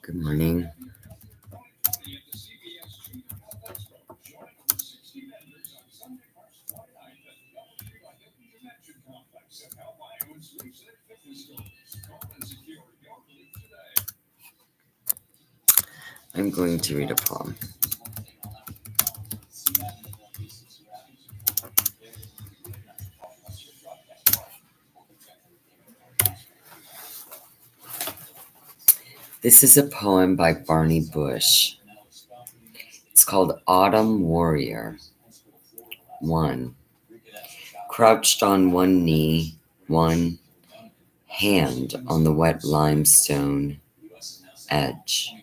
Good morning. I'm going to read a poem. This is a poem by Barney Bush. It's called Autumn Warrior. 1. Crouched on one knee, one hand on the wet limestone edge.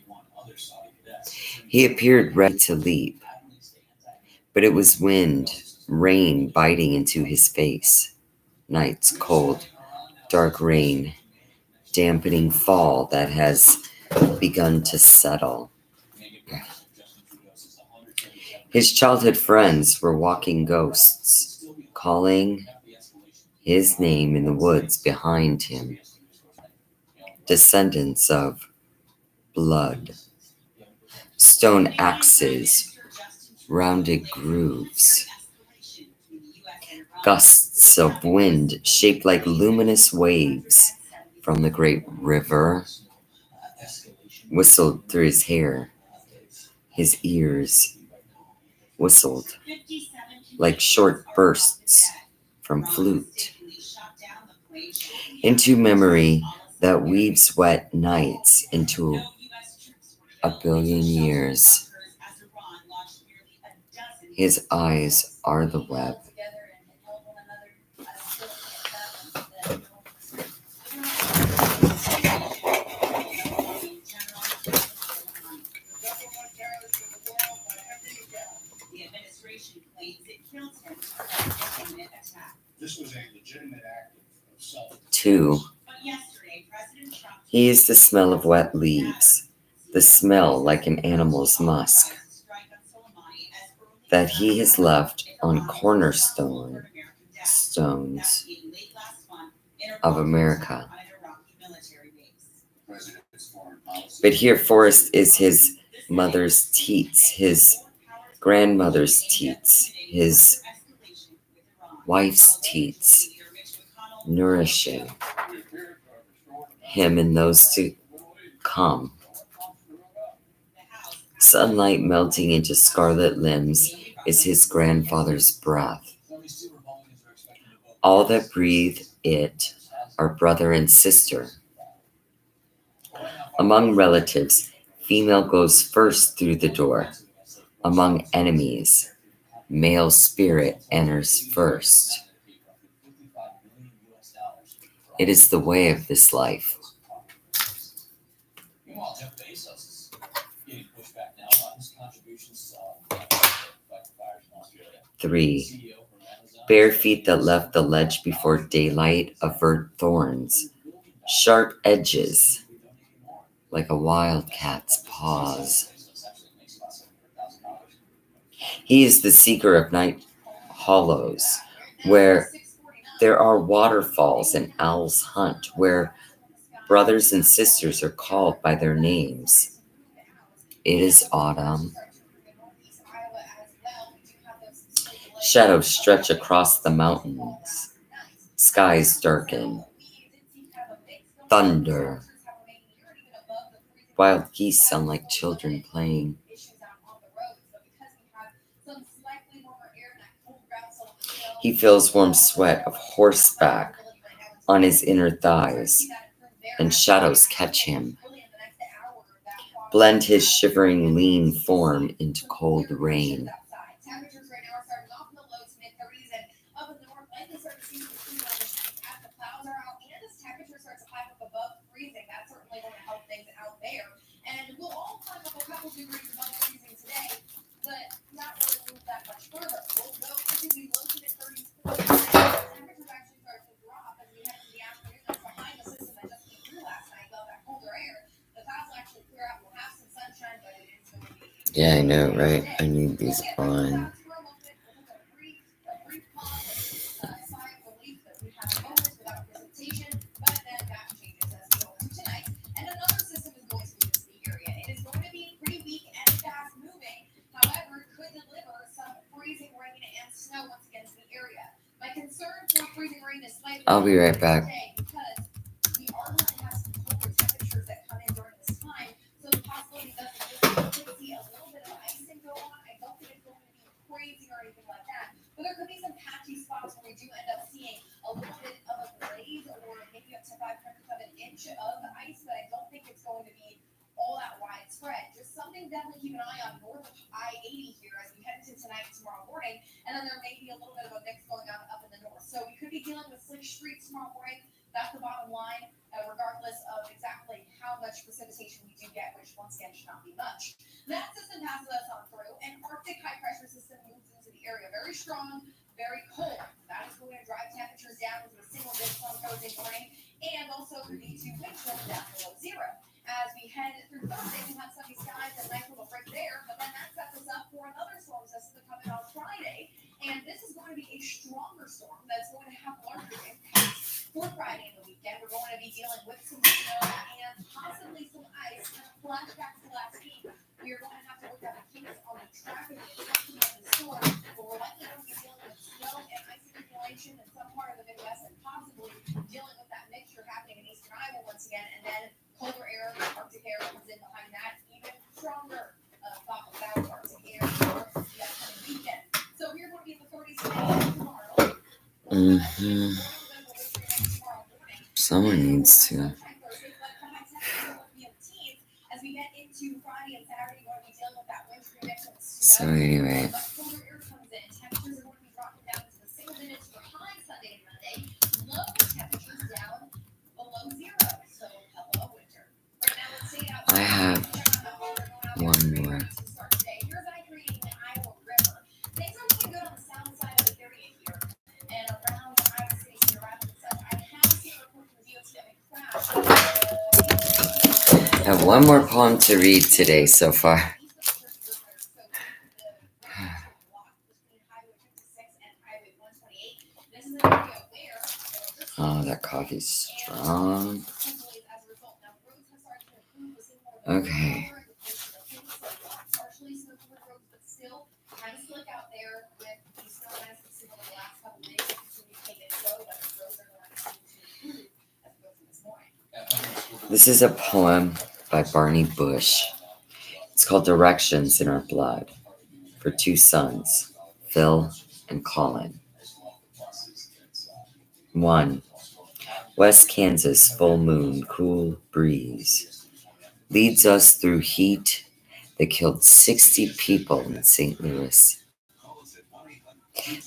He appeared ready to leap, but it was wind, rain biting into his face. Nights, cold, dark rain, dampening fall that has begun to settle. His childhood friends were walking ghosts, calling his name in the woods behind him. Descendants of blood, stone axes, rounded grooves, gusts of wind shaped like luminous waves from the great river whistled through his hair. His ears whistled like short bursts from flute into memory that weaves wet nights into a billion years. His eyes are the web. Two, he is the smell of wet leaves, the smell like an animal's musk that he has left on cornerstones of America. But here Forrest is his mother's teats, his grandmother's teats, his wife's teats, nourishing him and those to come. Sunlight melting into scarlet limbs is his grandfather's breath. All that breathe it are brother and sister. Among relatives, female goes first through the door. Among enemies, male spirit enters first. It is the way of this life. 3. Bare feet that left the ledge before daylight avert thorns, sharp edges like a wildcat's paws. He is the seeker of night hollows, where there are waterfalls and owls hunt, where brothers and sisters are called by their names. It is autumn. Shadows stretch across the mountains. Skies darken. Thunder. Wild geese sound like children playing. He feels warm sweat of horseback on his inner thighs, and shadows catch him, blend his shivering lean form into cold rain. Yeah, I know, right? I need these on. I'll be right back. Someone needs to. So anyway. I have one more. I have one more poem to read today so far. Oh, that coffee's strong. Okay. This is a poem by Barney Bush. It's called Directions in Our Blood, for two sons, Phil and Colin. 1. West Kansas, full moon, cool breeze, leads us through heat that killed 60 people in St. Louis.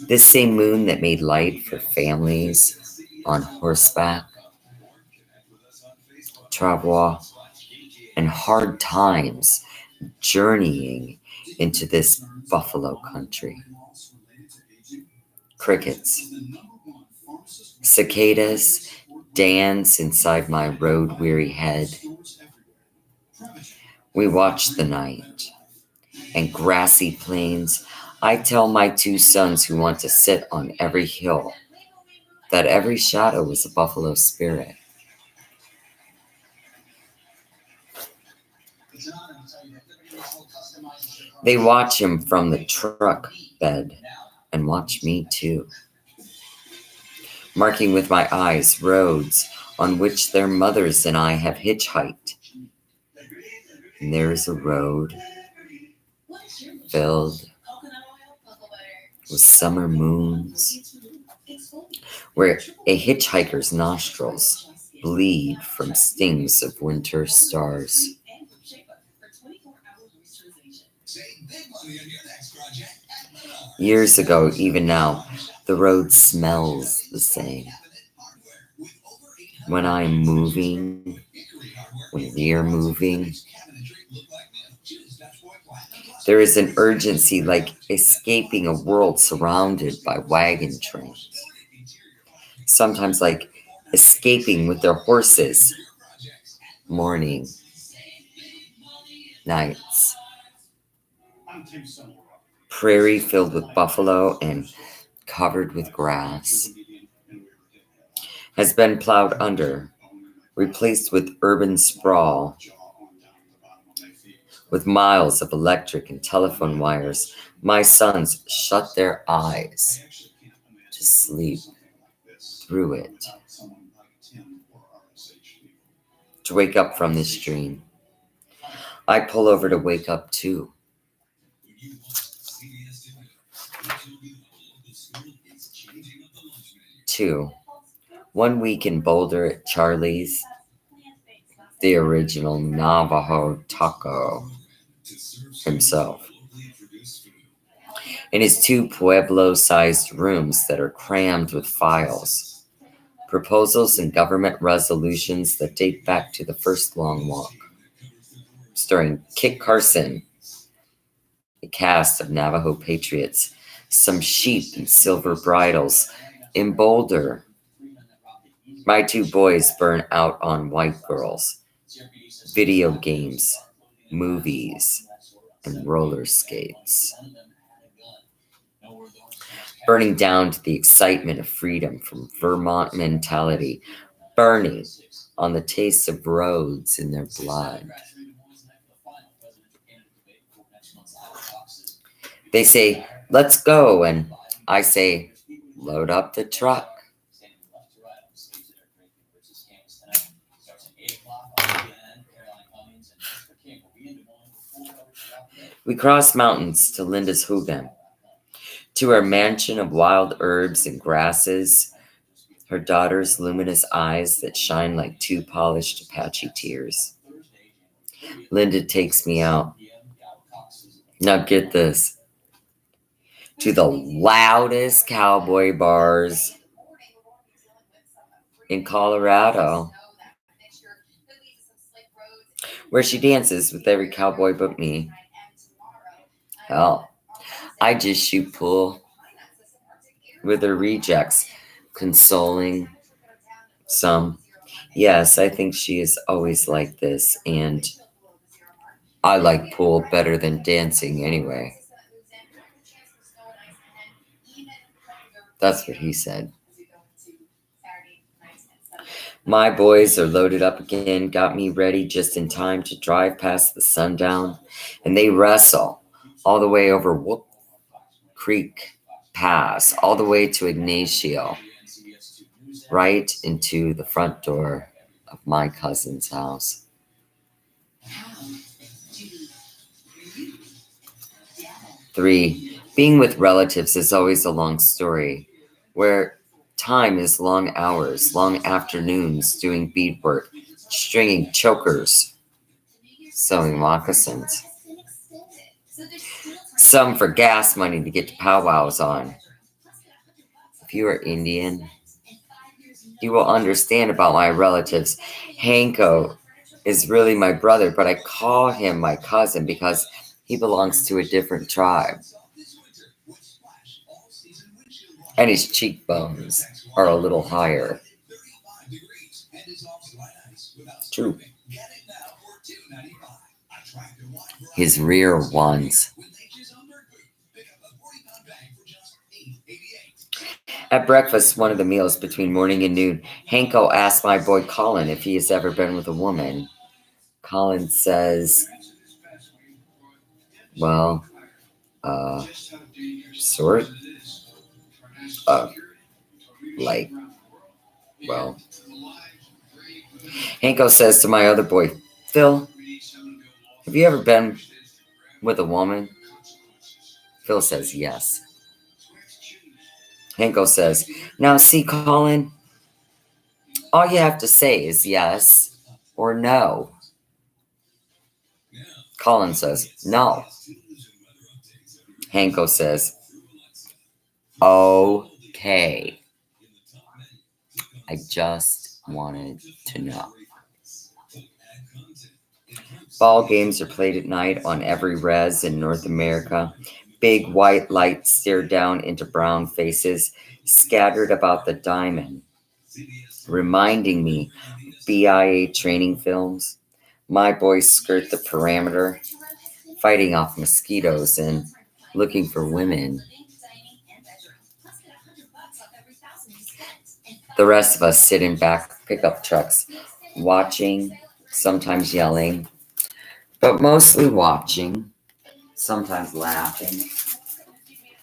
This same moon that made light for families on horseback, travois, and hard times journeying into this buffalo country. Crickets, cicadas dance inside my road-weary head. We watch the night, and grassy plains. I tell my two sons who want to sit on every hill that every shadow is a buffalo spirit. They watch him from the truck bed and watch me too, marking with my eyes roads on which their mothers and I have hitchhiked. And there is a road filled with summer moons where a hitchhiker's nostrils bleed from stings of winter stars. Years ago, even now, the road smells the same. When I'm moving, when we're moving, there is an urgency like escaping a world surrounded by wagon trains. Sometimes like escaping with their horses. Morning, nights. Prairie filled with buffalo and covered with grass has been plowed under, replaced with urban sprawl, with miles of electric and telephone wires. My sons shut their eyes to sleep through it. to wake up from this dream. I pull over to wake up too. 2. 1 week in Boulder at Charlie's, the original Navajo taco himself, in his 2 Pueblo-sized rooms that are crammed with files, proposals and government resolutions that date back to the first long walk, starring Kit Carson, a cast of Navajo patriots, some sheep and silver bridles. In Boulder, my 2 boys burn out on white girls, video games, movies, and roller skates, burning down to the excitement of freedom from Vermont mentality, burning on the taste of roads in their blood. They say, "Let's go," and I say, "Load up the truck." We cross mountains to Lindishugen, to her mansion of wild herbs and grasses, her daughter's luminous eyes that shine like 2 polished Apache tears. Linda takes me out. Now get this. To the loudest cowboy bars in Colorado, where she dances with every cowboy but me. Hell, I just shoot pool with her rejects, consoling some. Yes, I think she is always like this, and I like pool better than dancing anyway. That's what he said. My boys are loaded up again, got me ready just in time to drive past the sundown, and they wrestle all the way over Whoop Creek Pass, all the way to Ignacio, right into the front door of my cousin's house. 3. Being with relatives is always a long story, where time is long hours, long afternoons doing beadwork, stringing chokers, sewing moccasins. Some for gas money to get to powwows on. If you are Indian, you will understand about my relatives. Hanko is really my brother, but I call him my cousin because he belongs to a different tribe. And his cheekbones are a little higher. 2. His rear ones. At breakfast, one of the meals between morning and noon, Hanko asked my boy Colin if he has ever been with a woman. Colin says, well, sort of, like, well. Hanko says to my other boy, Phil, have you ever been with a woman? Phil says yes. Hanko says, now see, Colin, all you have to say is yes or no. Colin says, no. Hanko says, okay. I just wanted to know. Ball games are played at night on every res in North America. Big white lights stare down into brown faces scattered about the diamond, reminding me of BIA training films. My boys skirt the perimeter, fighting off mosquitoes and looking for women. The rest of us sit in back pickup trucks, watching, sometimes yelling, but mostly watching, sometimes laughing,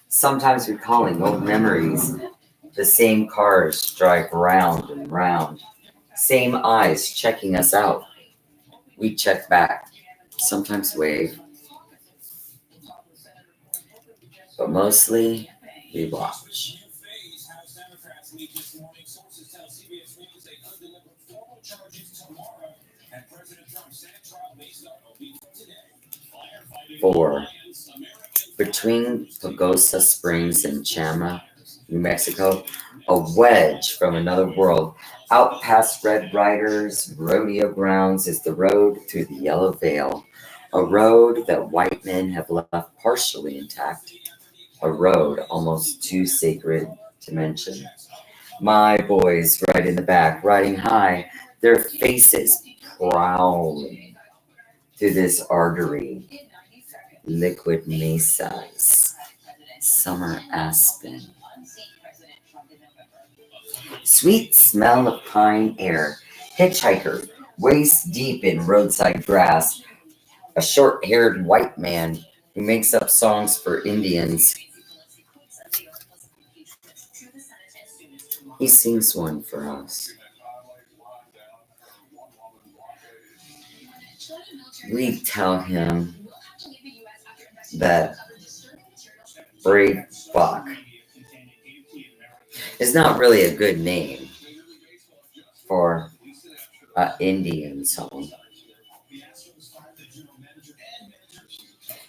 sometimes recalling old memories. The same cars drive round and round, same eyes checking us out, We check back, sometimes wave, but mostly we watch. Four. Between Pagosa Springs and Chama, New Mexico, a wedge from another world. Out past Red Riders, rodeo grounds is the road through the Yellow Veil, a road that white men have left partially intact, a road almost too sacred to mention. My boys right in the back, riding high, their faces prowling through this artery. Liquid mesas, summer aspen, sweet smell of pine air, hitchhiker, waist deep in roadside grass, a short haired white man who makes up songs for Indians. He sings one for us. We tell him that Brave Buck is not really a good name for an Indian song.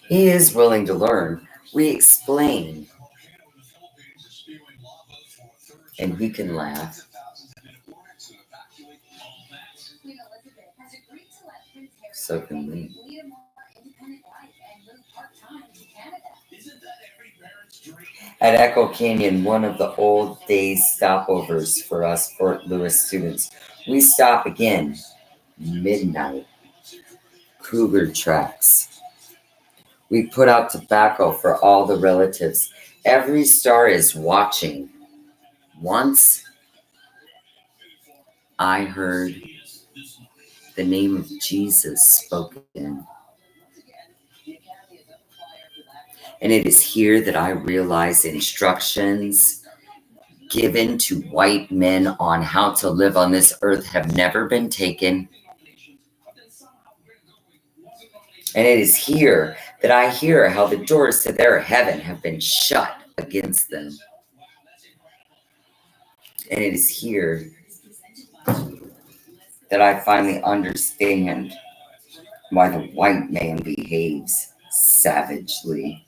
He is willing to learn. We explain, and he can laugh. So can we. At Echo Canyon, one of the old days stopovers for us Fort Lewis students, we stop again. Midnight. Cougar tracks. We put out tobacco for all the relatives. Every star is watching. Once I heard the name of Jesus spoken. And it is here that I realize instructions given to white men on how to live on this earth have never been taken. And it is here that I hear how the doors to their heaven have been shut against them. And it is here that I finally understand why the white man behaves savagely.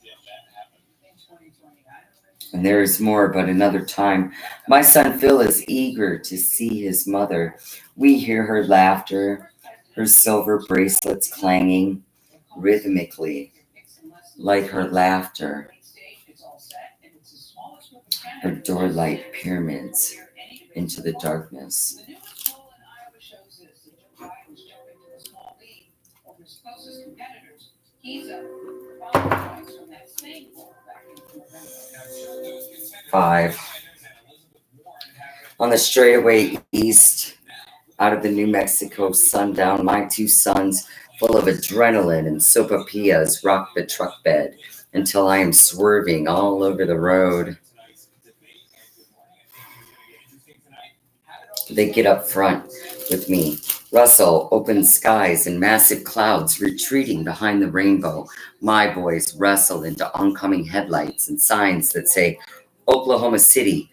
And there is more, but another time. My son Phil is eager to see his mother. We hear her laughter, her silver bracelets clanging rhythmically, like her laughter. Her door light pyramids into the darkness. 5. On the straightaway east, out of the New Mexico sundown, my 2 sons, full of adrenaline and sopapillas, rock the truck bed until I am swerving all over the road. They get up front with me. Russell, open skies and massive clouds retreating behind the rainbow. My boys wrestle into oncoming headlights and signs that say Oklahoma City,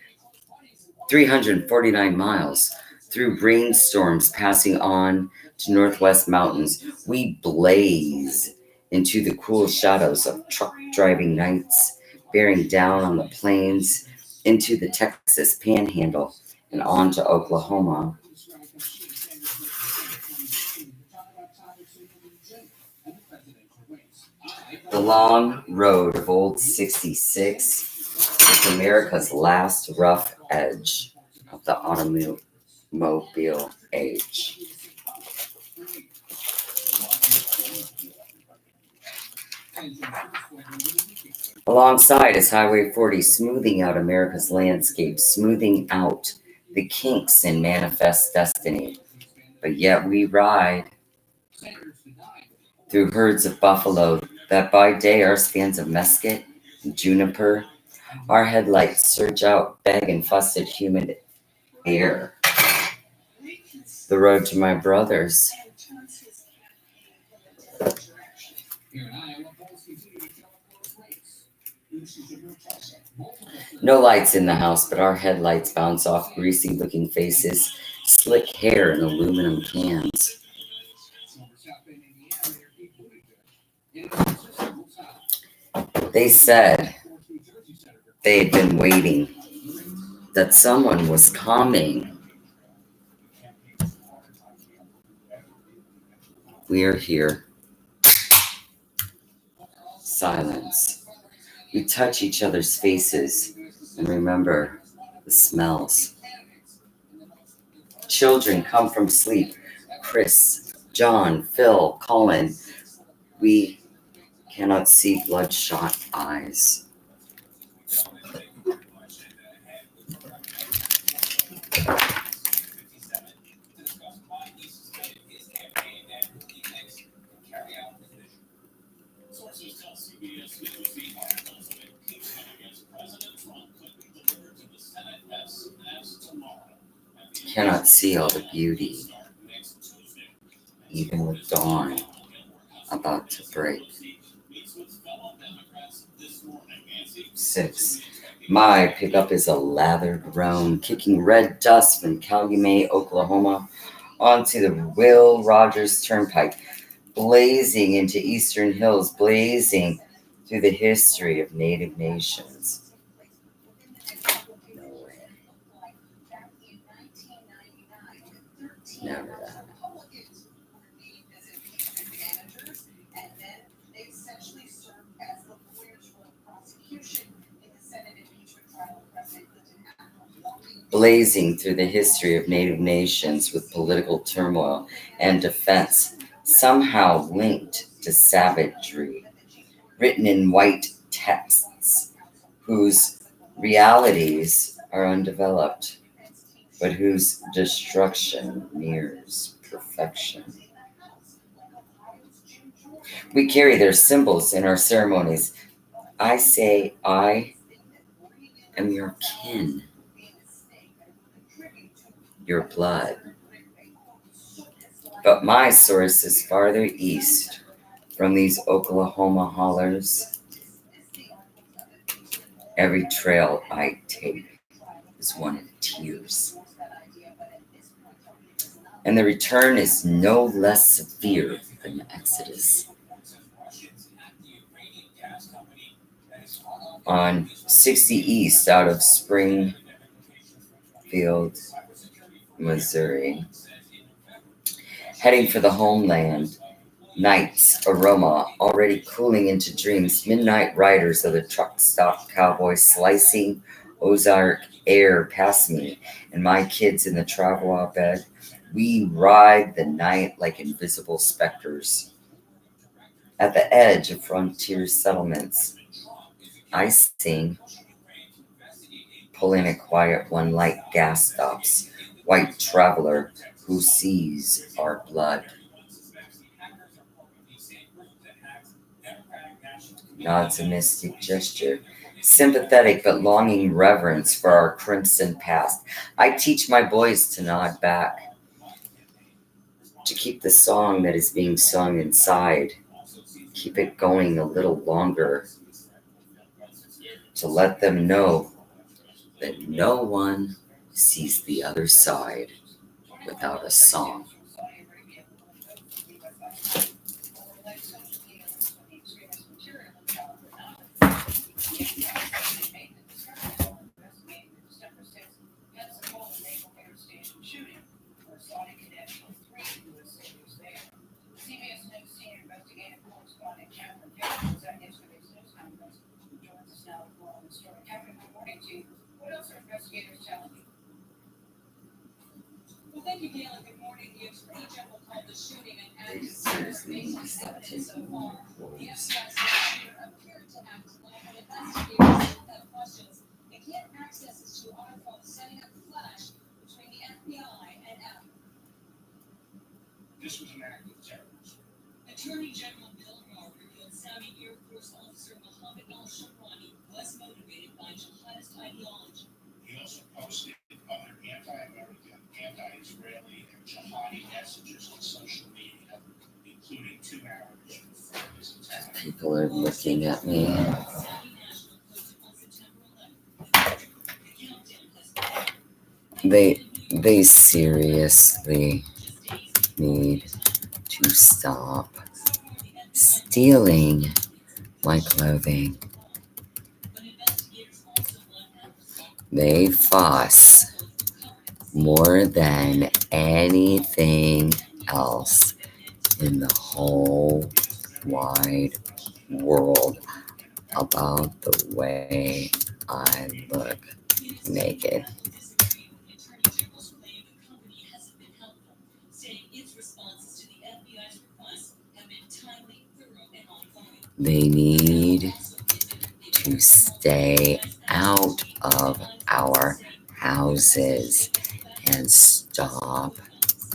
349 miles. Through rainstorms passing on to Northwest Mountains, we blaze into the cool shadows of truck driving nights, bearing down on the plains into the Texas Panhandle and on to Oklahoma. The long road of Old 66 is America's last rough edge of the automobile age. Alongside is Highway 40, smoothing out America's landscape, smoothing out the kinks in manifest destiny. But yet we ride through herds of buffalo that by day are stands of mesquite and juniper. Our headlights surge out beg and fussed humid air. The road to my brothers No lights in the house, but our headlights bounce off greasy-looking faces, slick hair, and aluminum cans. They said they had been waiting, that someone was coming. We're here. Silence. We touch each other's faces and remember the smells. Children come from sleep. Chris, John, Phil, Colin. We cannot see bloodshot eyes. Cannot see all the beauty, even with dawn about to break. 6. My pickup is a lathered roan, kicking red dust from Calumet, Oklahoma, onto the Will Rogers Turnpike, blazing into Eastern Hills, blazing through the history of Native nations. No way. Never that. Blazing through the history of Native nations with political turmoil and defense, somehow linked to savagery, written in white texts whose realities are undeveloped, but whose destruction nears perfection. We carry their symbols in our ceremonies. I say I am your kin, your blood. But my source is farther east from these Oklahoma hollers. Every trail I take is one of tears. And the return is no less severe than the Exodus. On 60 East out of Springfield, Missouri, heading for the homeland, night's aroma already cooling into dreams, midnight riders of the truck stop cowboys slicing Ozark air past me and my kids in the travel bed. We ride the night like invisible specters. At the edge of frontier settlements, I sing, pulling a quiet one like gas stops, white traveler who sees our blood. Nods a mystic gesture, sympathetic but longing reverence for our crimson past. I teach my boys to nod back, to keep the song that is being sung inside, keep it going a little longer, to let them know that no one sees the other side without a song. This was an act of terrorism. Attorney General Bill Barr revealed Saudi Air Force officer Mohammed al-Sharwani was motivated by jihadist ideology. He also posted other anti-American, anti-Israeli, and jihadi messages on social media, including 2 hours before this attack. People are looking at me. They seriously need to stop stealing my clothing. They fuss more than anything else in the whole wide world about the way I look naked. They need to stay out of our houses and stop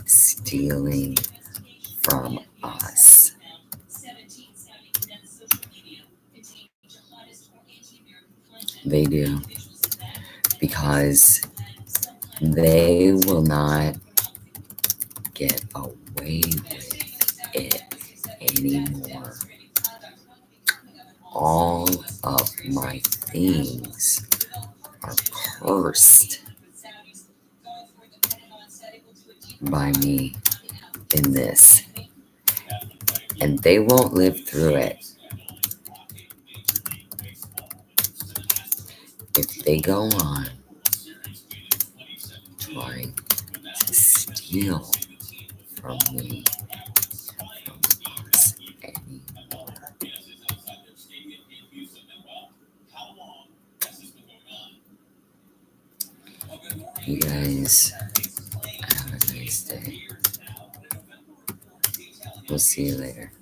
stealing from us. They do, because they will not get away with it anymore. All of my things are cursed by me in this, and they won't live through it. If they go on trying to steal from me, from us anymore. You guys have a nice day. We'll see you later.